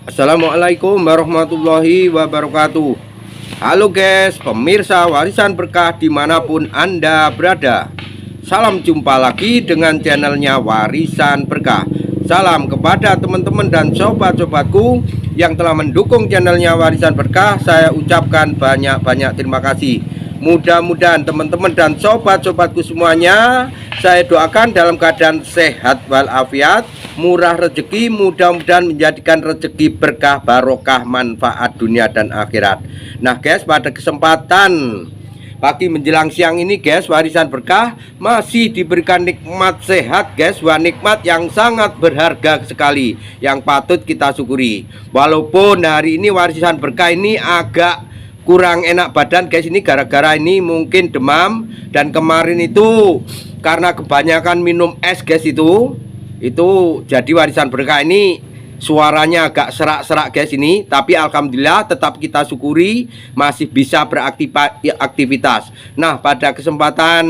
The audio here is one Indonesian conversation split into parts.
Assalamualaikum warahmatullahi wabarakatuh. Halo guys, pemirsa warisan berkah dimanapun Anda berada. Salam jumpa lagi dengan channelnya Warisan Berkah. Salam kepada teman-teman dan sobat-sobatku yang telah mendukung channelnya Warisan Berkah. Saya ucapkan banyak-banyak terima kasih. Mudah-mudahan teman-teman dan sobat-sobatku semuanya, saya doakan dalam keadaan sehat walafiat, murah rezeki, mudah-mudahan menjadikan rezeki berkah, barokah, manfaat dunia dan akhirat. Nah guys, pada kesempatan pagi menjelang siang ini guys, Warisan Berkah masih diberikan nikmat sehat guys. Wah, nikmat yang sangat berharga sekali, yang patut kita syukuri. Walaupun hari ini Warisan Berkah ini agak kurang enak badan guys, ini gara-gara ini mungkin demam, dan kemarin itu karena kebanyakan minum es guys, itu jadi Warisan Berkah ini suaranya agak serak-serak guys ini. Tapi alhamdulillah tetap kita syukuri masih bisa beraktivitas. Nah, pada kesempatan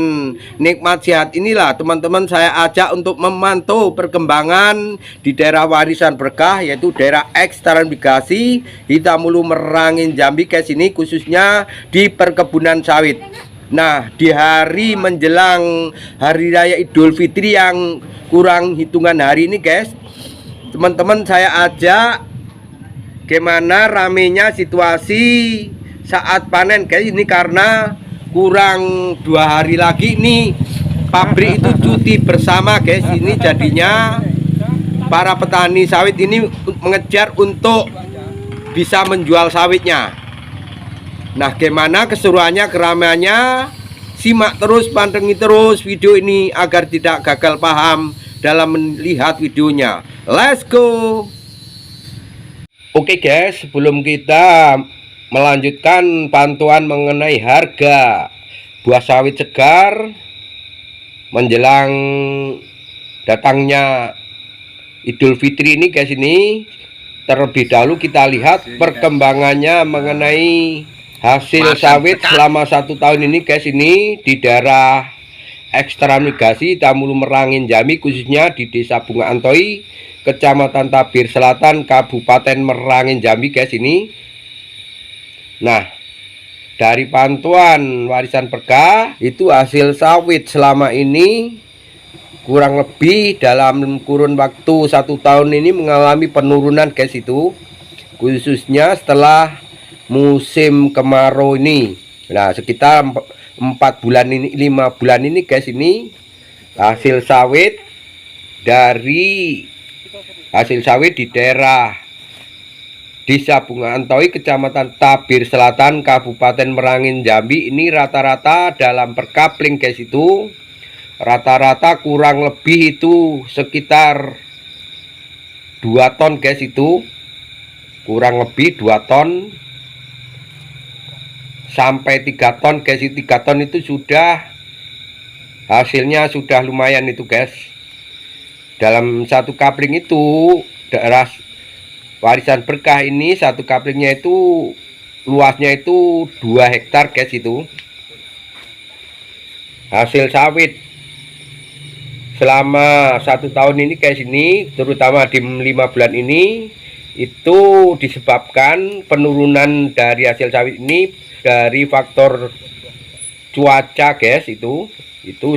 nikmat sehat inilah teman-teman saya ajak untuk memantau perkembangan di daerah Warisan Berkah, yaitu daerah X Transmigrasi Hitamulu Merangin Jambi guys ini, khususnya di perkebunan sawit. Nah, di hari menjelang Hari Raya Idul Fitri yang kurang hitungan hari ini guys, teman-teman saya ajak gimana ramenya situasi saat panen guys ini, karena kurang 2 hari lagi nih pabrik itu cuti bersama guys ini. Jadinya para petani sawit ini mengejar untuk bisa menjual sawitnya. Nah, gimana keseruannya, keramaiannya, simak terus, pandangi terus video ini agar tidak gagal paham dalam melihat videonya. Let's go. Oke guys, sebelum kita melanjutkan pantauan mengenai harga buah sawit segar menjelang datangnya Idul Fitri ini guys ini, terlebih dahulu kita lihat perkembangannya mengenai hasil sawit selama 1 tahun ini guys ini di daerah X Transmigrasi Hitamulu Merangin Jambi, khususnya di Desa Bunga Antoi, Kecamatan Tabir Selatan, Kabupaten Merangin Jambi guys ini. Nah, dari pantauan Warisan Berkah itu hasil sawit selama ini kurang lebih dalam kurun waktu 1 tahun ini mengalami penurunan guys itu, khususnya setelah musim kemarau ini. Nah, sekitar 4 bulan ini, 5 bulan ini guys ini, hasil sawit di daerah Desa Bunga Antoi, Kecamatan Tabir Selatan, Kabupaten Merangin Jambi ini rata-rata dalam per kapling guys itu, rata-rata kurang lebih itu sekitar 2 ton guys itu, kurang lebih 2 ton sampai 3 ton guys. 3 ton itu sudah hasilnya sudah lumayan itu guys. Dalam 1 kapling itu daerah Warisan Berkah ini, 1 kaplingnya itu luasnya itu 2 hektar guys itu. Hasil sawit selama 1 tahun ini guys ini, terutama di 5 bulan ini, itu disebabkan penurunan dari hasil sawit ini dari faktor cuaca guys itu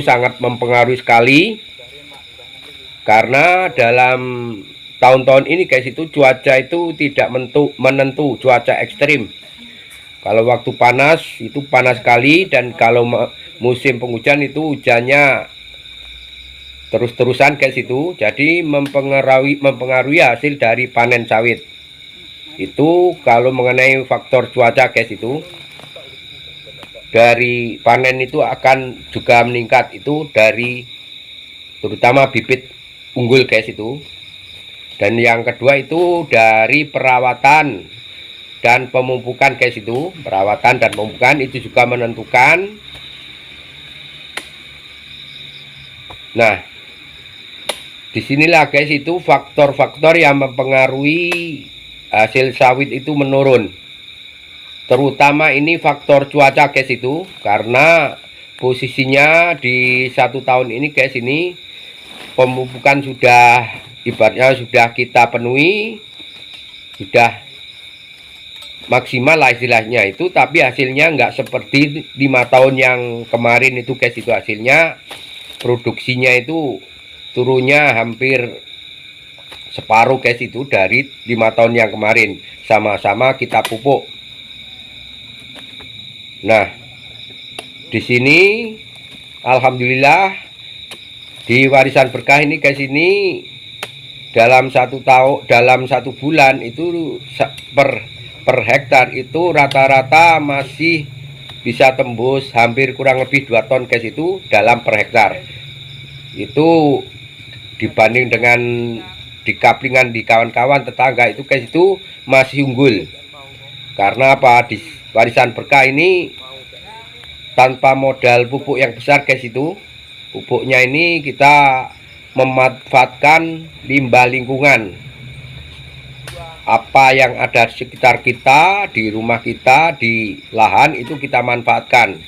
sangat mempengaruhi sekali, karena dalam tahun-tahun ini guys itu cuaca itu tidak menentu, cuaca ekstrim. Kalau waktu panas itu panas sekali, dan kalau musim penghujan itu hujannya terus-terusan guys itu. Jadi mempengaruhi hasil dari panen sawit itu. Kalau mengenai faktor cuaca guys itu, dari panen itu akan juga meningkat itu, dari terutama bibit unggul guys itu. Dan yang kedua itu dari perawatan dan pemupukan guys itu. Perawatan dan pemupukan itu juga menentukan. Nah, disinilah guys itu faktor-faktor yang mempengaruhi hasil sawit itu menurun. Terutama ini faktor cuaca guys itu, karena posisinya di 1 tahun ini guys ini pemupukan sudah ibaratnya sudah kita penuhi, sudah maksimal lah istilahnya itu, tapi hasilnya nggak seperti 5 tahun yang kemarin itu guys. Itu hasilnya produksinya itu turunnya hampir separuh guys, itu dari 5 tahun yang kemarin sama-sama kita pupuk. Nah, di sini alhamdulillah di warisan berkah ini guys, ini dalam 1 tahun, dalam 1 bulan itu per hektar itu rata-rata masih bisa tembus hampir kurang lebih 2 ton guys, itu dalam per hektar. Itu dibanding dengan di kaplingan di kawan-kawan tetangga itu guys, itu masih unggul. Karena apa? Di warisan berkah ini tanpa modal pupuk yang besar guys, itu pupuknya ini kita memanfaatkan limbah lingkungan. Apa yang ada di sekitar kita, di rumah kita, di lahan, itu kita manfaatkan.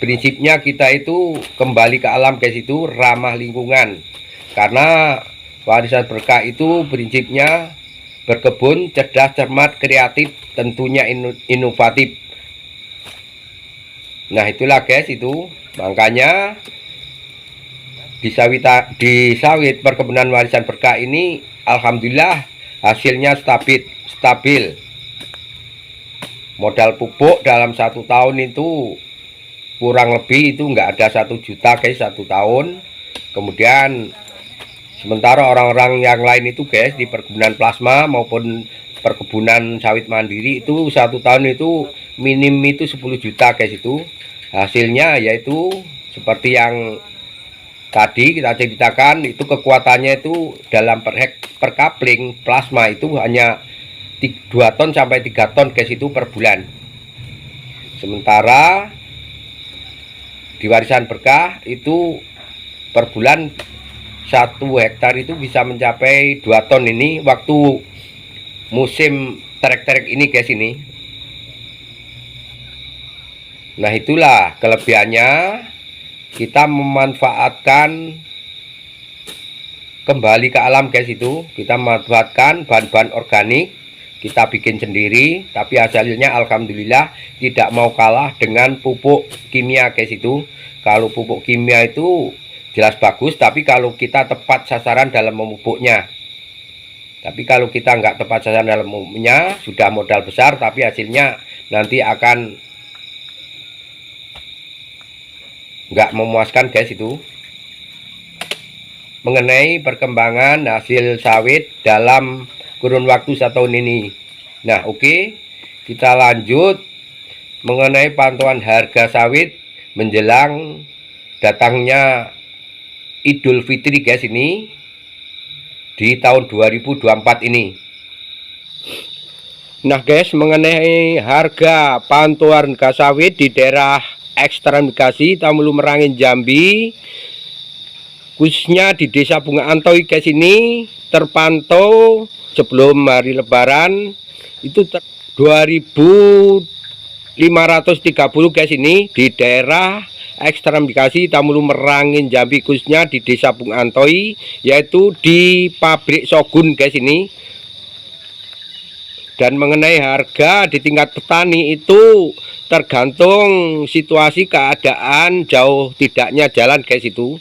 Prinsipnya kita itu kembali ke alam guys, itu ramah lingkungan. Karena warisan berkah itu prinsipnya berkebun cerdas, cermat, kreatif, tentunya inovatif. Nah itulah guys, itu makanya di sawit perkebunan warisan berkah ini alhamdulillah hasilnya stabil. Modal pupuk dalam 1 tahun itu kurang lebih itu nggak ada 1 juta guys 1 tahun. Kemudian sementara orang-orang yang lain itu guys di perkebunan plasma maupun perkebunan sawit mandiri itu 1 tahun itu minim itu 10 juta guys. Itu hasilnya yaitu seperti yang tadi kita ceritakan, itu kekuatannya itu dalam per kapling plasma itu hanya 2 ton sampai 3 ton guys, itu per bulan. Sementara di warisan berkah itu per bulan 1 hektar itu bisa mencapai 2 ton ini waktu musim terek-terek ini guys ini. Nah itulah kelebihannya, kita memanfaatkan kembali ke alam guys. Itu kita memanfaatkan bahan-bahan organik, kita bikin sendiri, tapi hasilnya alhamdulillah tidak mau kalah dengan pupuk kimia guys. Itu kalau pupuk kimia itu jelas bagus, tapi kalau kita tepat sasaran dalam memupuknya. Tapi kalau kita nggak tepat sasaran dalam memupuknya, sudah modal besar tapi hasilnya nanti akan nggak memuaskan guys. Itu mengenai perkembangan hasil sawit dalam kurun waktu 1 tahun ini. Nah oke, kita lanjut mengenai pantauan harga sawit menjelang datangnya Idul Fitri guys, ini di tahun 2024 ini. Nah guys, mengenai harga pantauan harga sawit di daerah ekstrem Bekasi, Tamulu, Merangin, Jambi, khususnya di Desa Bunga Antoi guys, ini terpantau sebelum hari Lebaran itu 2.530 guys, ini di daerah ekstrem Bekasi, Tamulu, Merangin, Jambi, khususnya di Desa Bunga Antoi, yaitu di pabrik Shogun guys ini. Dan mengenai harga di tingkat petani itu tergantung situasi keadaan jauh tidaknya jalan guys itu.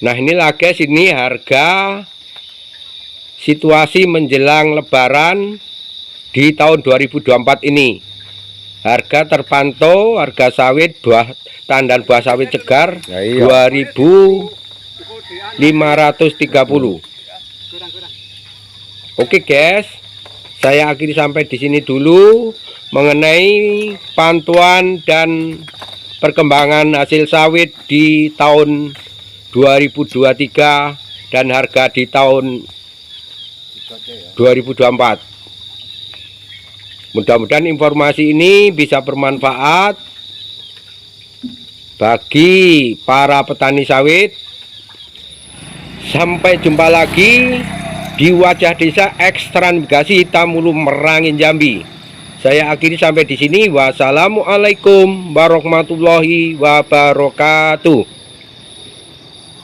Nah inilah guys, ini harga situasi menjelang Lebaran di tahun 2024 ini. Harga terpantau harga sawit buah tandan buah sawit segar 2.530. Oke guys, saya akhiri sampai di sini dulu mengenai pantauan dan perkembangan hasil sawit di tahun 2023 dan harga di tahun 2024. Mudah-mudahan informasi ini bisa bermanfaat bagi para petani sawit. Sampai jumpa lagi di Wajah Desa Ekstran Bekasi, Tamulu, Merangin, Jambi. Saya akhiri sampai di sini. Wassalamualaikum warahmatullahi wabarakatuh.